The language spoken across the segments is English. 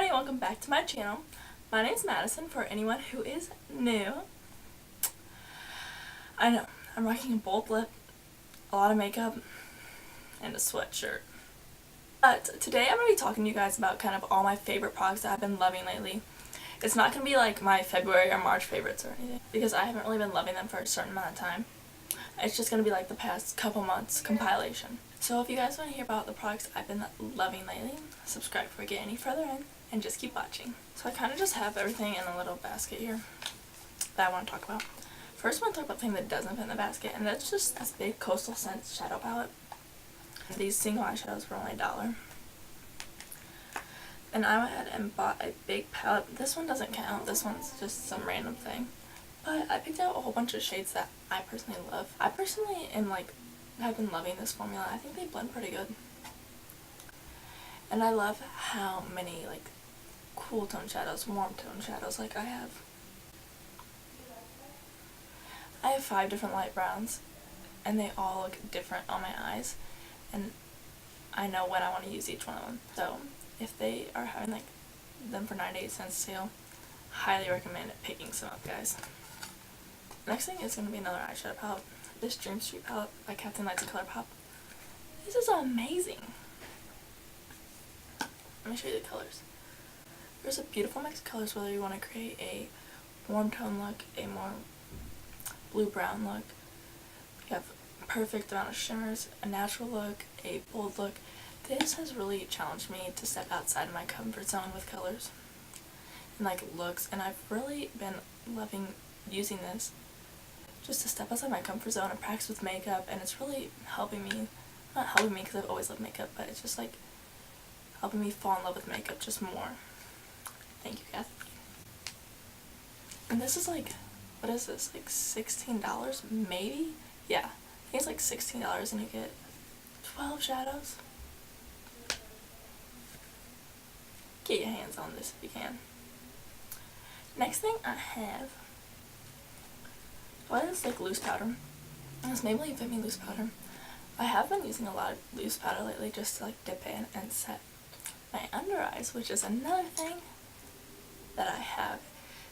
everybody, welcome back to my channel. My name is Madison, for anyone who is new. I know, I'm rocking a bold lip, a lot of makeup, and a sweatshirt. But today I'm going to be talking to you guys about kind of all my favorite products that I've been loving lately. It's not going to be like my February or March favorites or anything, because I haven't really been loving them for a certain amount of time. It's just going to be like the past couple months compilation. So if you guys want to hear about the products I've been loving lately, subscribe before we get any further in, and just keep watching. So I kind of just have everything in a little basket here that I want to talk about. First I want to talk about the thing that doesn't fit in the basket, and that's just this big Coastal Scents shadow palette. These single eyeshadows were only $1. And I went ahead and bought a big palette. This one doesn't count, this one's just some random thing. But I picked out a whole bunch of shades that I personally love. I personally have been loving this formula. I think they blend pretty good. And I love how many cool tone shadows, warm tone shadows I have. I have 5 different light browns and they all look different on my eyes, and I know when I want to use each one of them. So if they are having them for 98 cents sale, highly recommend picking some up, guys. Next thing is going to be another eyeshadow palette. This Dream Street palette by Captain Lights and ColourPop. This is amazing. Let me show you the colors. There's a beautiful mix of colors whether you want to create a warm tone look, a more blue-brown look. You have a perfect amount of shimmers, a natural look, a bold look. This has really challenged me to step outside of my comfort zone with colors and looks, and I've really been loving using this just to step outside my comfort zone and practice with makeup, and it's really helping me, not helping me because I've always loved makeup, but it's just helping me fall in love with makeup just more. Thank you, Kathy. And this is what is this, $16 maybe? Yeah, I think it's $16 and you get 12 shadows. Get your hands on this if you can. Next thing I have, this loose powder. This Maybelline Fit Me loose powder. I have been using a lot of loose powder lately just to dip in and set my under eyes, which is another thing that I have.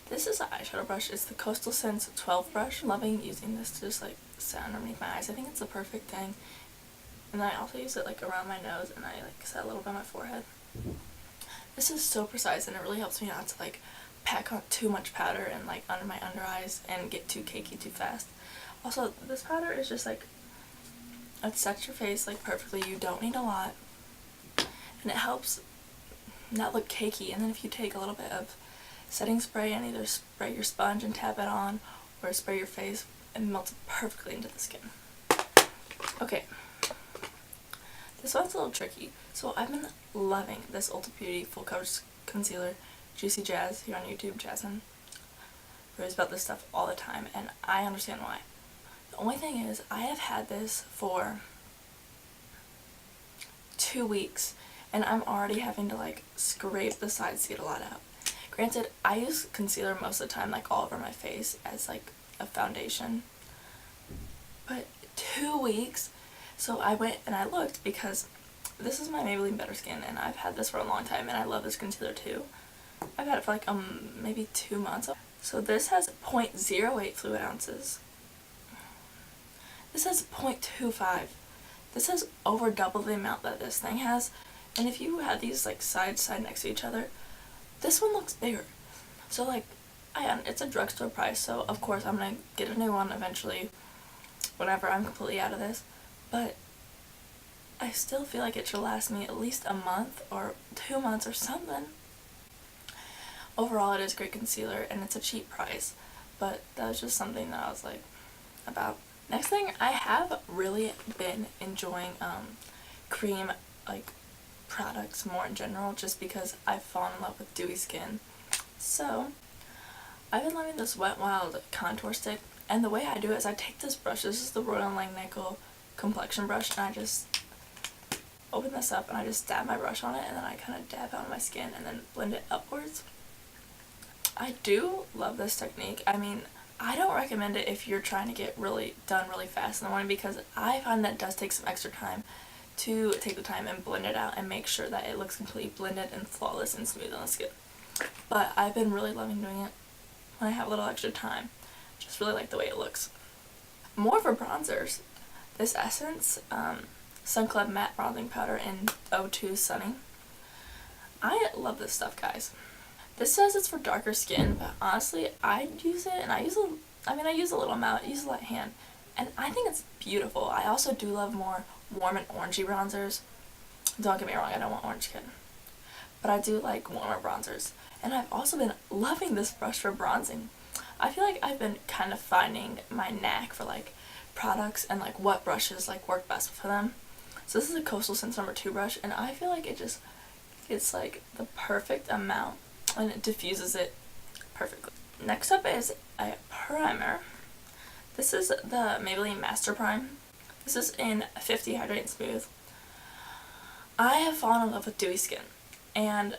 This is an eyeshadow brush. It's the Coastal Scents 12 brush. I'm loving using this to just set underneath my eyes. I think it's the perfect thing. And then I also use it around my nose, and I set a little bit on my forehead. This is so precise, and it really helps me not to pack on too much powder and under my under eyes and get too cakey too fast. Also, this powder is just it sets your face perfectly. You don't need a lot, and it helps not look cakey. And then if you take a little bit of setting spray and either spray your sponge and tap it on, or spray your face, it melts perfectly into the skin. Okay, this one's a little tricky. So I've been loving this Ulta Beauty Full Coverage Concealer, Juicy Jazz, here on YouTube, Jasmine. Raves about this stuff all the time, and I understand why. The only thing is, I have had this for 2 weeks, and I'm already having to scrape the sides to get a lot out. Granted, I use concealer most of the time all over my face as a foundation, but 2 weeks. So I went and I looked, because this is my Maybelline Better Skin, and I've had this for a long time, and I love this concealer too. I've had it for maybe 2 months. So this has 0.08 fluid ounces. This has 0.25. This has over double the amount that this thing has. And if you had these side to side next to each other, this one looks bigger. So it's a drugstore price, so of course I'm gonna get a new one eventually whenever I'm completely out of this. But I still feel it should last me at least a month or 2 months or something. Overall, it is great concealer, and it's a cheap price, but that was just something that I was about. Next thing, I have really been enjoying cream products more in general, just because I've fallen in love with dewy skin. So I've been loving this Wet n Wild contour stick, and the way I do it is I take this brush. This is the Royal Langnickel complexion brush, and I just open this up and I just dab my brush on it, and then I kind of dab it on my skin and then blend it upwards. I do love this technique. I mean, I don't recommend it if you're trying to get done really fast in the morning, because I find that it does take some extra time to take the time and blend it out and make sure that it looks completely blended and flawless and smooth on the skin. But I've been really loving doing it when I have a little extra time. Just really like the way it looks. More for bronzers. This Essence Sun Club Matte Bronzing Powder in 02 Sunny. I love this stuff, guys. This says it's for darker skin, but honestly, I'd use it, and I use a little amount. I use a light hand, and I think it's beautiful. I also do love more warm and orangey bronzers. Don't get me wrong, I don't want orange skin, but I do like warmer bronzers. And I've also been loving this brush for bronzing. I feel like I've been kind of finding my knack for like products and like what brushes like work best for them. So this is a Coastal Scents #2 brush, and I feel like it's like the perfect amount and it diffuses it perfectly. Next up is a primer. This is the Maybelline Master Prime. This is in 50 Hydrate and Smooth. I have fallen in love with dewy skin, and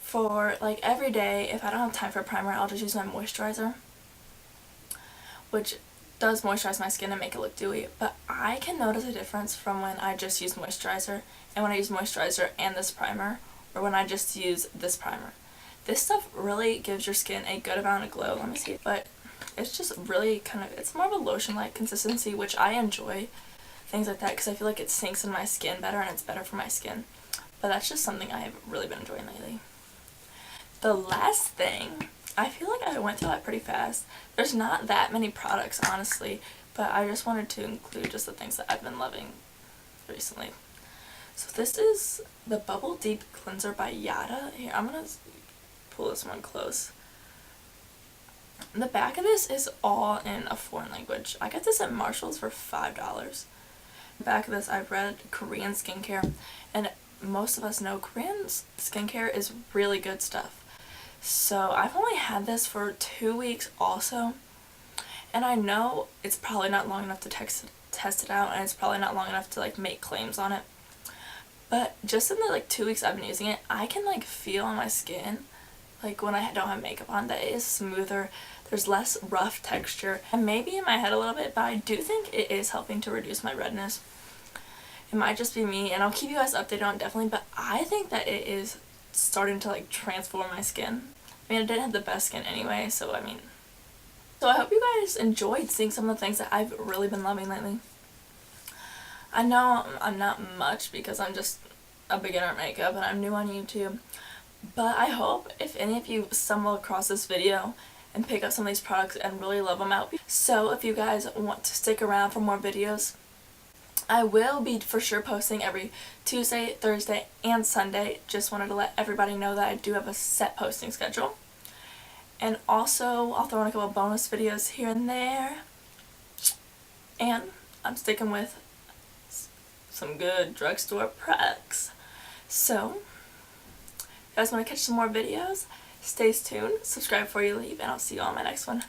for like every day, if I don't have time for a primer, I'll just use my moisturizer, which does moisturize my skin and make it look dewy. But I can notice a difference from when I just use moisturizer and when I use moisturizer and this primer, or when I just use this primer. This stuff really gives your skin a good amount of glow. Let me see. But it's just really it's more of a lotion-like consistency, which I enjoy. Things like that, because I feel like it sinks in my skin better and it's better for my skin. But that's just something I have really been enjoying lately. The last thing, I feel like I went through that pretty fast. There's not that many products, honestly, but I just wanted to include just the things that I've been loving recently. So this is the Bubble Deep Cleanser by Yada. Here, I'm going to pull this one close. The back of this is all in a foreign language. I got this at Marshall's for $5. Back of this, I've read Korean skincare, and most of us know Korean skincare is really good stuff. So I've only had this for 2 weeks also, and I know it's probably not long enough to test it out, and it's probably not long enough to like make claims on it. But just in the like 2 weeks I've been using it, I can like feel on my skin, like when I don't have makeup on, that it is smoother. There's less rough texture, and maybe in my head a little bit, but I do think it is helping to reduce my redness. It might just be me, and I'll keep you guys updated on it definitely, but I think that it is starting to like transform my skin. I mean, I didn't have the best skin anyway, so I hope you guys enjoyed seeing some of the things that I've really been loving lately. I know I'm not much because I'm just a beginner at makeup and I'm new on YouTube, but I hope if any of you stumble across this video and pick up some of these products and really love them out. So if you guys want to stick around for more videos, I will be for sure posting every Tuesday, Thursday, and Sunday. Just wanted to let everybody know that I do have a set posting schedule. And also, I'll throw in a couple bonus videos here and there. And I'm sticking with some good drugstore products. So, if you guys want to catch some more videos, stay tuned, subscribe before you leave, and I'll see you on my next one.